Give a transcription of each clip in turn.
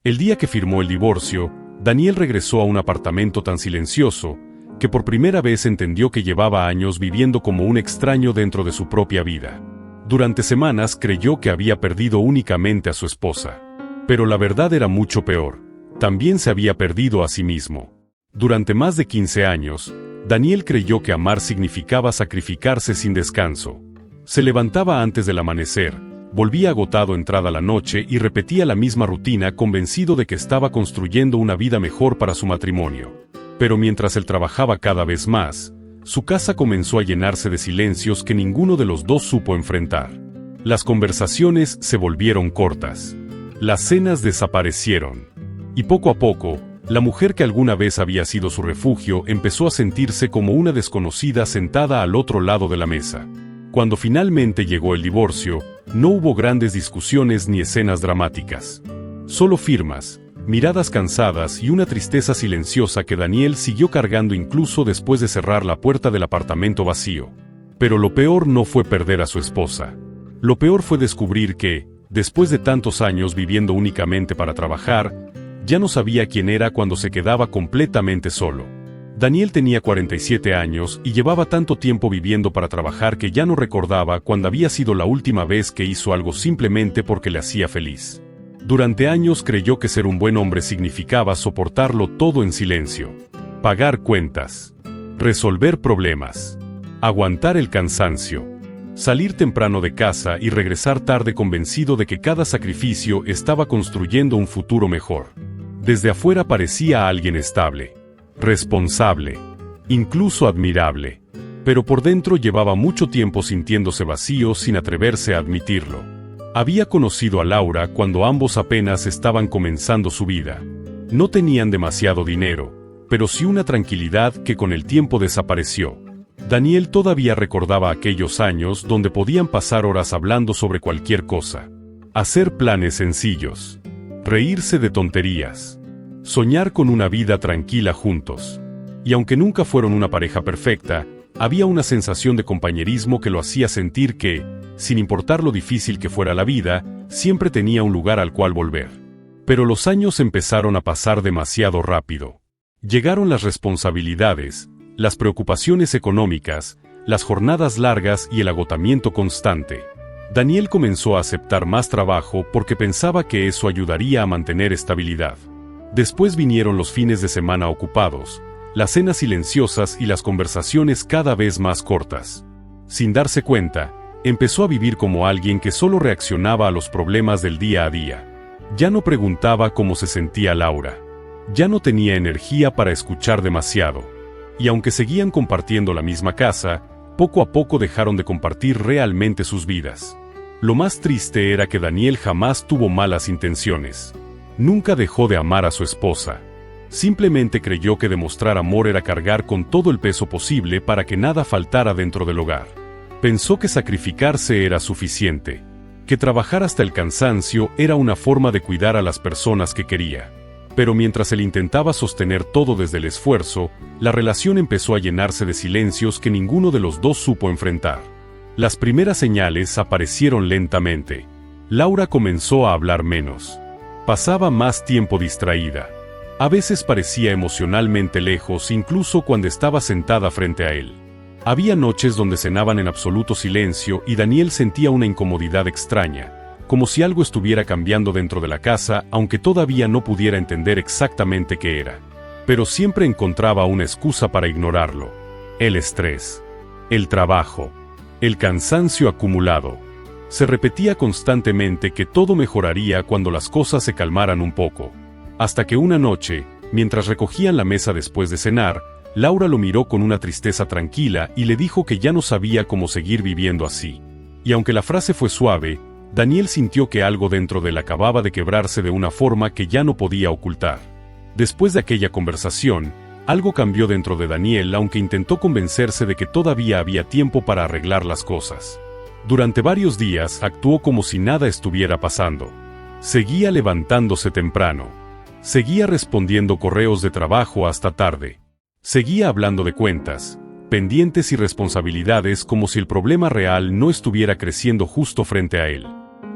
El día que firmó el divorcio, Daniel regresó a un apartamento tan silencioso, que por primera vez entendió que llevaba años viviendo como un extraño dentro de su propia vida. Durante semanas creyó que había perdido únicamente a su esposa. Pero la verdad era mucho peor. También se había perdido a sí mismo. Durante más de 15 años, Daniel creyó que amar significaba sacrificarse sin descanso. Se levantaba antes del amanecer, volvía agotado entrada la noche y repetía la misma rutina convencido de que estaba construyendo una vida mejor para su matrimonio. Pero mientras él trabajaba cada vez más, su casa comenzó a llenarse de silencios que ninguno de los dos supo enfrentar. Las conversaciones se volvieron cortas. Las cenas desaparecieron. Y poco a poco, la mujer que alguna vez había sido su refugio empezó a sentirse como una desconocida sentada al otro lado de la mesa. Cuando finalmente llegó el divorcio, no hubo grandes discusiones ni escenas dramáticas. Solo firmas, miradas cansadas y una tristeza silenciosa que Daniel siguió cargando incluso después de cerrar la puerta del apartamento vacío. Pero lo peor no fue perder a su esposa. Lo peor fue descubrir que, después de tantos años viviendo únicamente para trabajar, ya no sabía quién era cuando se quedaba completamente solo. Daniel tenía 47 años y llevaba tanto tiempo viviendo para trabajar que ya no recordaba cuándo había sido la última vez que hizo algo simplemente porque le hacía feliz. Durante años creyó que ser un buen hombre significaba soportarlo todo en silencio, pagar cuentas, resolver problemas, aguantar el cansancio, salir temprano de casa y regresar tarde convencido de que cada sacrificio estaba construyendo un futuro mejor. Desde afuera parecía alguien estable, responsable, incluso admirable, pero por dentro llevaba mucho tiempo sintiéndose vacío sin atreverse a admitirlo. Había conocido a Laura cuando ambos apenas estaban comenzando su vida. No tenían demasiado dinero, pero sí una tranquilidad que con el tiempo desapareció. Daniel todavía recordaba aquellos años donde podían pasar horas hablando sobre cualquier cosa, hacer planes sencillos, reírse de tonterías, soñar con una vida tranquila juntos. Y aunque nunca fueron una pareja perfecta, había una sensación de compañerismo que lo hacía sentir que, sin importar lo difícil que fuera la vida, siempre tenía un lugar al cual volver. Pero los años empezaron a pasar demasiado rápido. Llegaron las responsabilidades, las preocupaciones económicas, las jornadas largas y el agotamiento constante. Daniel comenzó a aceptar más trabajo porque pensaba que eso ayudaría a mantener estabilidad. Después vinieron los fines de semana ocupados, las cenas silenciosas y las conversaciones cada vez más cortas. Sin darse cuenta, empezó a vivir como alguien que solo reaccionaba a los problemas del día a día. Ya no preguntaba cómo se sentía Laura. Ya no tenía energía para escuchar demasiado. Y aunque seguían compartiendo la misma casa, poco a poco dejaron de compartir realmente sus vidas. Lo más triste era que Daniel jamás tuvo malas intenciones. Nunca dejó de amar a su esposa. Simplemente creyó que demostrar amor era cargar con todo el peso posible para que nada faltara dentro del hogar. Pensó que sacrificarse era suficiente, que trabajar hasta el cansancio era una forma de cuidar a las personas que quería. Pero mientras él intentaba sostener todo desde el esfuerzo, la relación empezó a llenarse de silencios que ninguno de los dos supo enfrentar. Las primeras señales aparecieron lentamente. Laura comenzó a hablar menos. Pasaba más tiempo distraída. A veces parecía emocionalmente lejos incluso cuando estaba sentada frente a él. Había noches donde cenaban en absoluto silencio y Daniel sentía una incomodidad extraña, como si algo estuviera cambiando dentro de la casa aunque todavía no pudiera entender exactamente qué era. Pero siempre encontraba una excusa para ignorarlo. El estrés, el trabajo, el cansancio acumulado. Se repetía constantemente que todo mejoraría cuando las cosas se calmaran un poco. Hasta que una noche, mientras recogían la mesa después de cenar, Laura lo miró con una tristeza tranquila y le dijo que ya no sabía cómo seguir viviendo así. Y aunque la frase fue suave, Daniel sintió que algo dentro de él acababa de quebrarse de una forma que ya no podía ocultar. Después de aquella conversación, algo cambió dentro de Daniel aunque intentó convencerse de que todavía había tiempo para arreglar las cosas. Durante varios días actuó como si nada estuviera pasando. Seguía levantándose temprano. Seguía respondiendo correos de trabajo hasta tarde. Seguía hablando de cuentas, pendientes y responsabilidades como si el problema real no estuviera creciendo justo frente a él.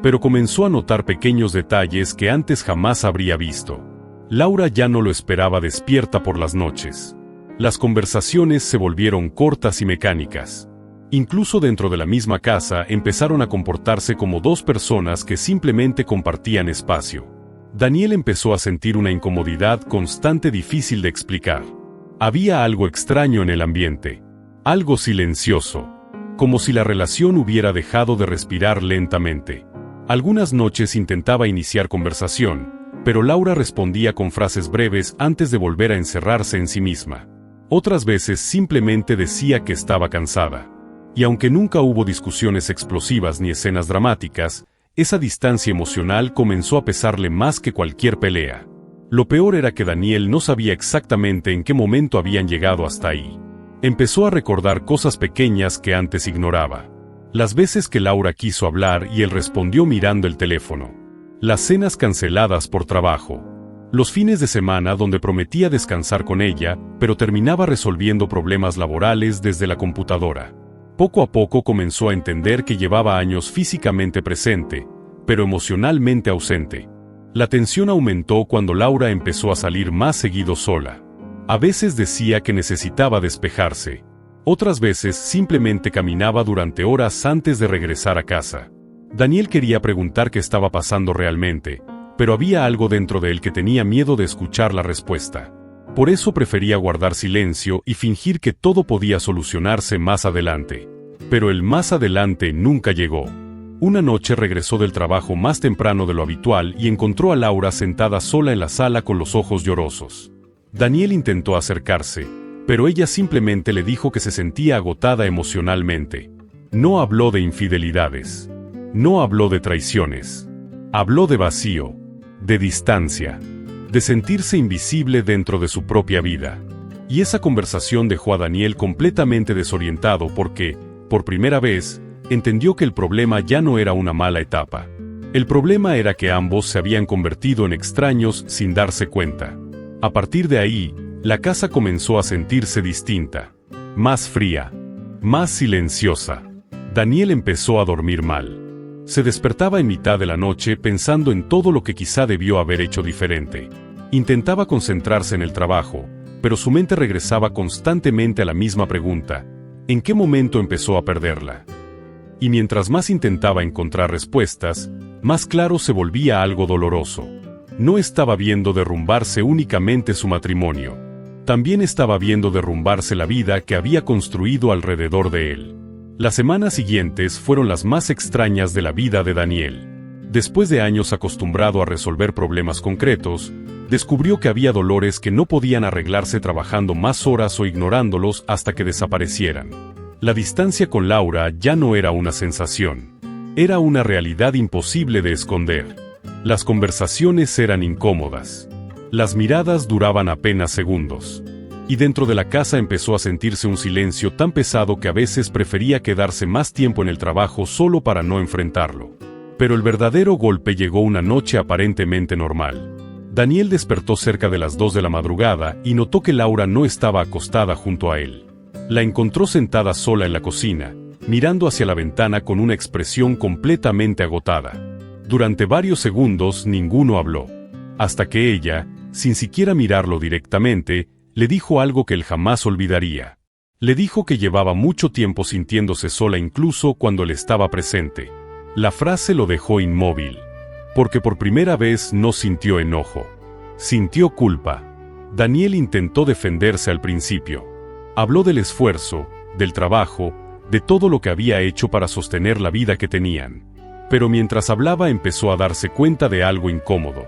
pero comenzó a notar pequeños detalles que antes jamás habría visto. Laura ya no lo esperaba despierta por las noches. Las conversaciones se volvieron cortas y mecánicas. Incluso dentro de la misma casa empezaron a comportarse como dos personas que simplemente compartían espacio. Daniel empezó a sentir una incomodidad constante difícil de explicar. Había algo extraño en el ambiente, algo silencioso, como si la relación hubiera dejado de respirar lentamente. Algunas noches intentaba iniciar conversación, pero Laura respondía con frases breves antes de volver a encerrarse en sí misma. Otras veces simplemente decía que estaba cansada. Y aunque nunca hubo discusiones explosivas ni escenas dramáticas, esa distancia emocional comenzó a pesarle más que cualquier pelea. Lo peor era que Daniel no sabía exactamente en qué momento habían llegado hasta ahí. Empezó a recordar cosas pequeñas que antes ignoraba. Las veces que Laura quiso hablar y él respondió mirando el teléfono. Las cenas canceladas por trabajo. Los fines de semana donde prometía descansar con ella, pero terminaba resolviendo problemas laborales desde la computadora. Poco a poco comenzó a entender que llevaba años físicamente presente, pero emocionalmente ausente. La tensión aumentó cuando Laura empezó a salir más seguido sola. A veces decía que necesitaba despejarse. Otras veces simplemente caminaba durante horas antes de regresar a casa. Daniel quería preguntar qué estaba pasando realmente, pero había algo dentro de él que tenía miedo de escuchar la respuesta. Por eso prefería guardar silencio y fingir que todo podía solucionarse más adelante. Pero el más adelante nunca llegó. Una noche regresó del trabajo más temprano de lo habitual y encontró a Laura sentada sola en la sala con los ojos llorosos. Daniel intentó acercarse, pero ella simplemente le dijo que se sentía agotada emocionalmente. No habló de infidelidades. No habló de traiciones. Habló de vacío, de distancia, de sentirse invisible dentro de su propia vida. Y esa conversación dejó a Daniel completamente desorientado porque, por primera vez, entendió que el problema ya no era una mala etapa. El problema era que ambos se habían convertido en extraños sin darse cuenta. A partir de ahí, la casa comenzó a sentirse distinta, más fría, más silenciosa. Daniel empezó a dormir mal. Se despertaba en mitad de la noche pensando en todo lo que quizá debió haber hecho diferente. Intentaba concentrarse en el trabajo, pero su mente regresaba constantemente a la misma pregunta: ¿en qué momento empezó a perderla? Y mientras más intentaba encontrar respuestas, más claro se volvía algo doloroso. No estaba viendo derrumbarse únicamente su matrimonio. También estaba viendo derrumbarse la vida que había construido alrededor de él. Las semanas siguientes fueron las más extrañas de la vida de Daniel. Después de años acostumbrado a resolver problemas concretos, descubrió que había dolores que no podían arreglarse trabajando más horas o ignorándolos hasta que desaparecieran. La distancia con Laura ya no era una sensación. Era una realidad imposible de esconder. Las conversaciones eran incómodas. Las miradas duraban apenas segundos. Y dentro de la casa empezó a sentirse un silencio tan pesado que a veces prefería quedarse más tiempo en el trabajo solo para no enfrentarlo. Pero el verdadero golpe llegó una noche aparentemente normal. Daniel despertó cerca de las 2 de la madrugada y notó que Laura no estaba acostada junto a él. La encontró sentada sola en la cocina, mirando hacia la ventana con una expresión completamente agotada. Durante varios segundos ninguno habló, hasta que ella, sin siquiera mirarlo directamente, le dijo algo que él jamás olvidaría. Le dijo que llevaba mucho tiempo sintiéndose sola incluso cuando él estaba presente. La frase lo dejó inmóvil, porque por primera vez no sintió enojo. Sintió culpa. Daniel intentó defenderse al principio. Habló del esfuerzo, del trabajo, de todo lo que había hecho para sostener la vida que tenían. Pero mientras hablaba empezó a darse cuenta de algo incómodo.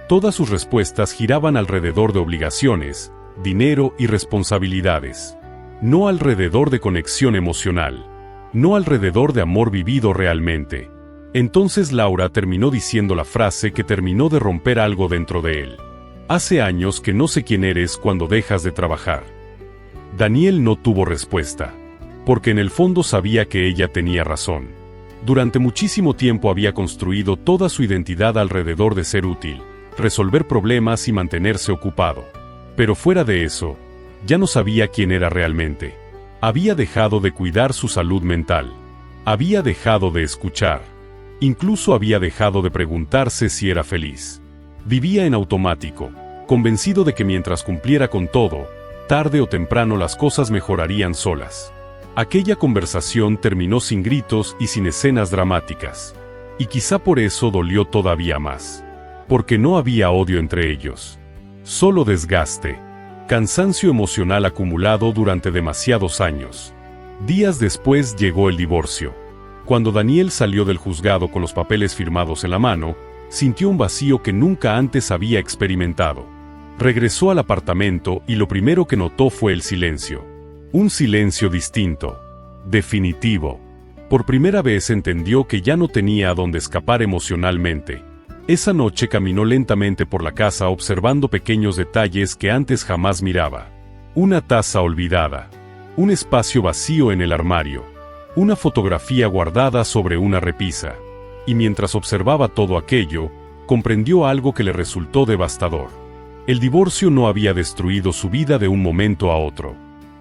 Todas sus respuestas giraban alrededor de obligaciones, dinero y responsabilidades. No alrededor de conexión emocional. No alrededor de amor vivido realmente. Entonces Laura terminó diciendo la frase que terminó de romper algo dentro de él. Hace años que no sé quién eres cuando dejas de trabajar. Daniel no tuvo respuesta, porque en el fondo sabía que ella tenía razón. Durante muchísimo tiempo había construido toda su identidad alrededor de ser útil, resolver problemas y mantenerse ocupado. Pero fuera de eso, ya no sabía quién era realmente. Había dejado de cuidar su salud mental. Había dejado de escuchar. Incluso había dejado de preguntarse si era feliz. Vivía en automático, convencido de que mientras cumpliera con todo, tarde o temprano las cosas mejorarían solas. Aquella conversación terminó sin gritos y sin escenas dramáticas. Y quizá por eso dolió todavía más. Porque no había odio entre ellos. Solo desgaste. Cansancio emocional acumulado durante demasiados años. Días después llegó el divorcio. Cuando Daniel salió del juzgado con los papeles firmados en la mano, sintió un vacío que nunca antes había experimentado. Regresó al apartamento y lo primero que notó fue el silencio. Un silencio distinto. Definitivo. Por primera vez entendió que ya no tenía a dónde escapar emocionalmente. Esa noche caminó lentamente por la casa observando pequeños detalles que antes jamás miraba. Una taza olvidada. Un espacio vacío en el armario. Una fotografía guardada sobre una repisa. Y mientras observaba todo aquello, comprendió algo que le resultó devastador. El divorcio no había destruido su vida de un momento a otro.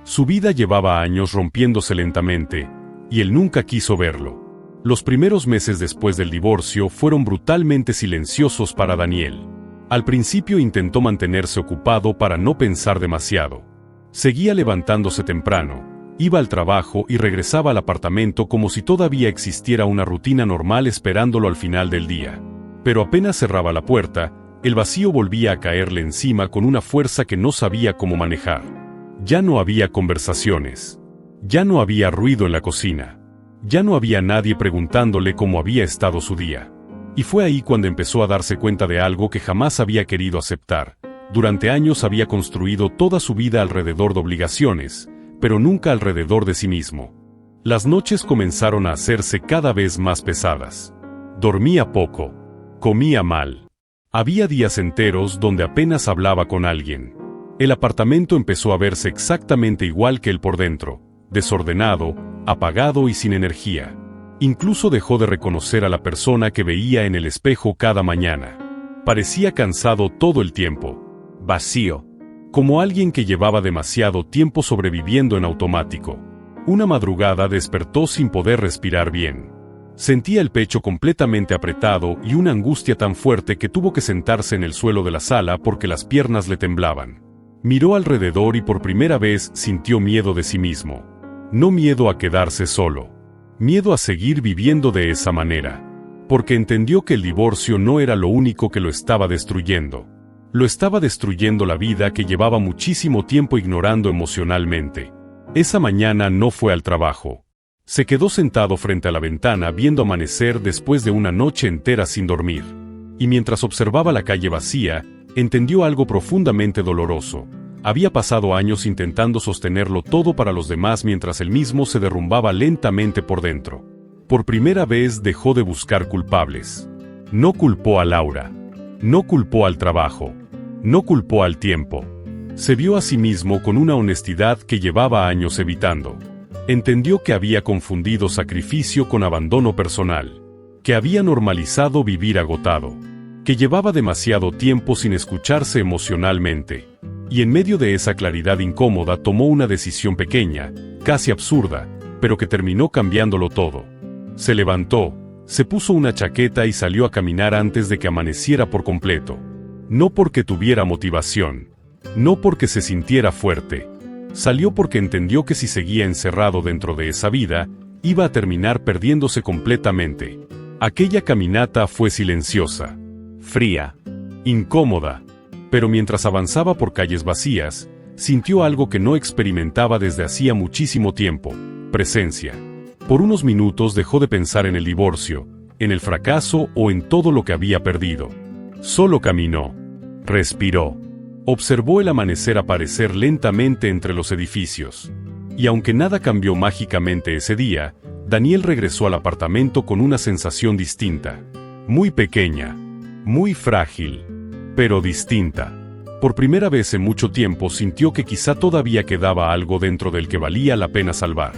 Su vida llevaba años rompiéndose lentamente, y él nunca quiso verlo. Los primeros meses después del divorcio fueron brutalmente silenciosos para Daniel. Al principio intentó mantenerse ocupado para no pensar demasiado. Seguía levantándose temprano, iba al trabajo y regresaba al apartamento como si todavía existiera una rutina normal esperándolo al final del día. Pero apenas cerraba la puerta, el vacío volvía a caerle encima con una fuerza que no sabía cómo manejar. Ya no había conversaciones. Ya no había ruido en la cocina. Ya no había nadie preguntándole cómo había estado su día. Y fue ahí cuando empezó a darse cuenta de algo que jamás había querido aceptar. Durante años había construido toda su vida alrededor de obligaciones, pero nunca alrededor de sí mismo. Las noches comenzaron a hacerse cada vez más pesadas. Dormía poco. Comía mal. Había días enteros donde apenas hablaba con alguien. El apartamento empezó a verse exactamente igual que él por dentro, desordenado, apagado y sin energía. Incluso dejó de reconocer a la persona que veía en el espejo cada mañana. Parecía cansado todo el tiempo. Vacío. Como alguien que llevaba demasiado tiempo sobreviviendo en automático. Una madrugada despertó sin poder respirar bien. Sentía el pecho completamente apretado y una angustia tan fuerte que tuvo que sentarse en el suelo de la sala porque las piernas le temblaban. Miró alrededor y por primera vez sintió miedo de sí mismo. No miedo a quedarse solo. Miedo a seguir viviendo de esa manera. Porque entendió que el divorcio no era lo único que lo estaba destruyendo. Lo estaba destruyendo la vida que llevaba muchísimo tiempo ignorando emocionalmente. Esa mañana no fue al trabajo. Se quedó sentado frente a la ventana viendo amanecer después de una noche entera sin dormir. Y mientras observaba la calle vacía, entendió algo profundamente doloroso. Había pasado años intentando sostenerlo todo para los demás mientras él mismo se derrumbaba lentamente por dentro. Por primera vez dejó de buscar culpables. No culpó a Laura. No culpó al trabajo. No culpó al tiempo. Se vio a sí mismo con una honestidad que llevaba años evitando. Entendió que había confundido sacrificio con abandono personal. Que había normalizado vivir agotado. Que llevaba demasiado tiempo sin escucharse emocionalmente. Y en medio de esa claridad incómoda tomó una decisión pequeña, casi absurda, pero que terminó cambiándolo todo. Se levantó, se puso una chaqueta y salió a caminar antes de que amaneciera por completo. No porque tuviera motivación. No porque se sintiera fuerte. Salió porque entendió que si seguía encerrado dentro de esa vida, iba a terminar perdiéndose completamente. Aquella caminata fue silenciosa, fría, incómoda. Pero mientras avanzaba por calles vacías, sintió algo que no experimentaba desde hacía muchísimo tiempo: presencia. Por unos minutos dejó de pensar en el divorcio, en el fracaso o en todo lo que había perdido. Solo caminó. Respiró. Observó el amanecer aparecer lentamente entre los edificios. Y aunque nada cambió mágicamente ese día, Daniel regresó al apartamento con una sensación distinta. Muy pequeña. Muy frágil. Pero distinta. Por primera vez en mucho tiempo sintió que quizá todavía quedaba algo dentro del que valía la pena salvar.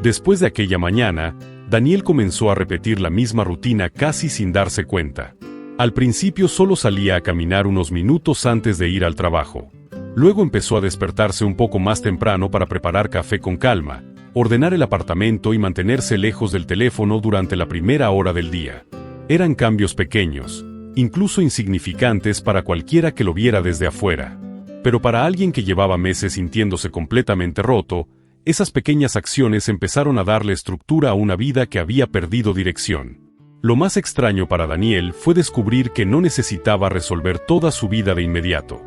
Después de aquella mañana, Daniel comenzó a repetir la misma rutina casi sin darse cuenta. Al principio solo salía a caminar unos minutos antes de ir al trabajo. Luego empezó a despertarse un poco más temprano para preparar café con calma, ordenar el apartamento y mantenerse lejos del teléfono durante la primera hora del día. Eran cambios pequeños, incluso insignificantes para cualquiera que lo viera desde afuera. Pero para alguien que llevaba meses sintiéndose completamente roto, esas pequeñas acciones empezaron a darle estructura a una vida que había perdido dirección. Lo más extraño para Daniel fue descubrir que no necesitaba resolver toda su vida de inmediato.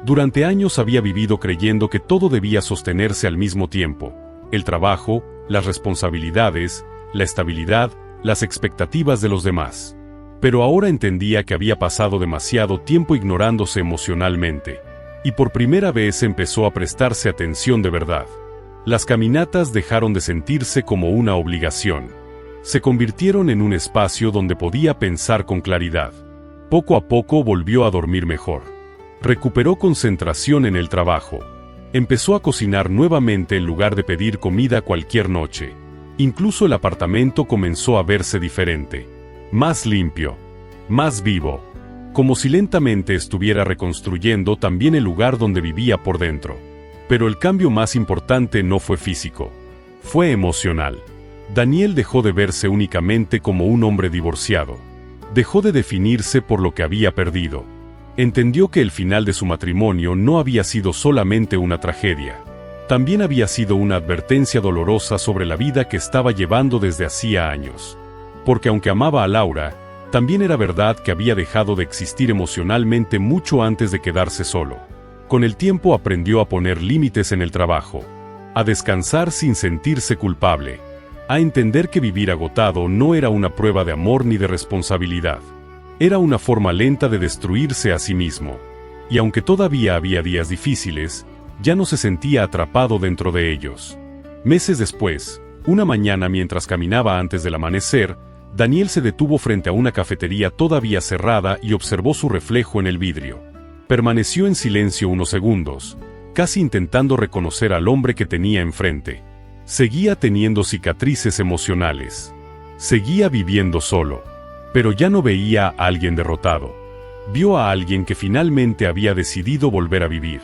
Durante años había vivido creyendo que todo debía sostenerse al mismo tiempo: el trabajo, las responsabilidades, la estabilidad, las expectativas de los demás. Pero ahora entendía que había pasado demasiado tiempo ignorándose emocionalmente, y por primera vez empezó a prestarse atención de verdad. Las caminatas dejaron de sentirse como una obligación. Se convirtieron en un espacio donde podía pensar con claridad. Poco a poco volvió a dormir mejor. Recuperó concentración en el trabajo. Empezó a cocinar nuevamente en lugar de pedir comida cualquier noche. Incluso el apartamento comenzó a verse diferente. Más limpio. Más vivo. Como si lentamente estuviera reconstruyendo también el lugar donde vivía por dentro. Pero el cambio más importante no fue físico. Fue emocional. Daniel dejó de verse únicamente como un hombre divorciado. Dejó de definirse por lo que había perdido. Entendió que el final de su matrimonio no había sido solamente una tragedia. También había sido una advertencia dolorosa sobre la vida que estaba llevando desde hacía años. Porque aunque amaba a Laura, también era verdad que había dejado de existir emocionalmente mucho antes de quedarse solo. Con el tiempo aprendió a poner límites en el trabajo, a descansar sin sentirse culpable, a entender que vivir agotado no era una prueba de amor ni de responsabilidad. Era una forma lenta de destruirse a sí mismo. Y aunque todavía había días difíciles, ya no se sentía atrapado dentro de ellos. Meses después, una mañana mientras caminaba antes del amanecer, Daniel se detuvo frente a una cafetería todavía cerrada y observó su reflejo en el vidrio. Permaneció en silencio unos segundos, casi intentando reconocer al hombre que tenía enfrente. Seguía teniendo cicatrices emocionales. Seguía viviendo solo. Pero ya no veía a alguien derrotado. Vio a alguien que finalmente había decidido volver a vivir.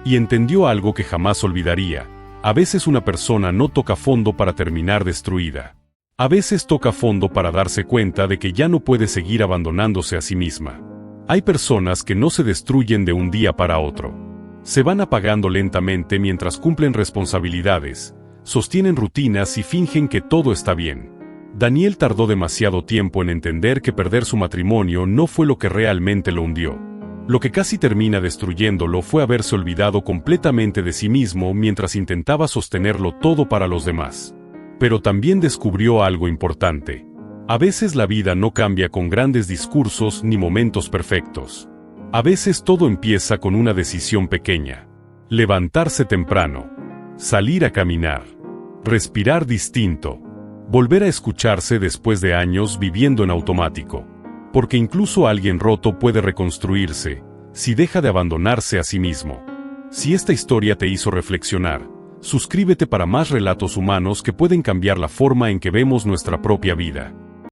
Y entendió algo que jamás olvidaría: a veces una persona no toca fondo para terminar destruida. A veces toca fondo para darse cuenta de que ya no puede seguir abandonándose a sí misma. Hay personas que no se destruyen de un día para otro. Se van apagando lentamente mientras cumplen responsabilidades, sostienen rutinas y fingen que todo está bien. Daniel tardó demasiado tiempo en entender que perder su matrimonio no fue lo que realmente lo hundió. Lo que casi termina destruyéndolo fue haberse olvidado completamente de sí mismo mientras intentaba sostenerlo todo para los demás. Pero también descubrió algo importante. A veces la vida no cambia con grandes discursos ni momentos perfectos. A veces todo empieza con una decisión pequeña. Levantarse temprano. Salir a caminar. Respirar distinto. Volver a escucharse después de años viviendo en automático. Porque incluso alguien roto puede reconstruirse, si deja de abandonarse a sí mismo. Si esta historia te hizo reflexionar, suscríbete para más relatos humanos que pueden cambiar la forma en que vemos nuestra propia vida.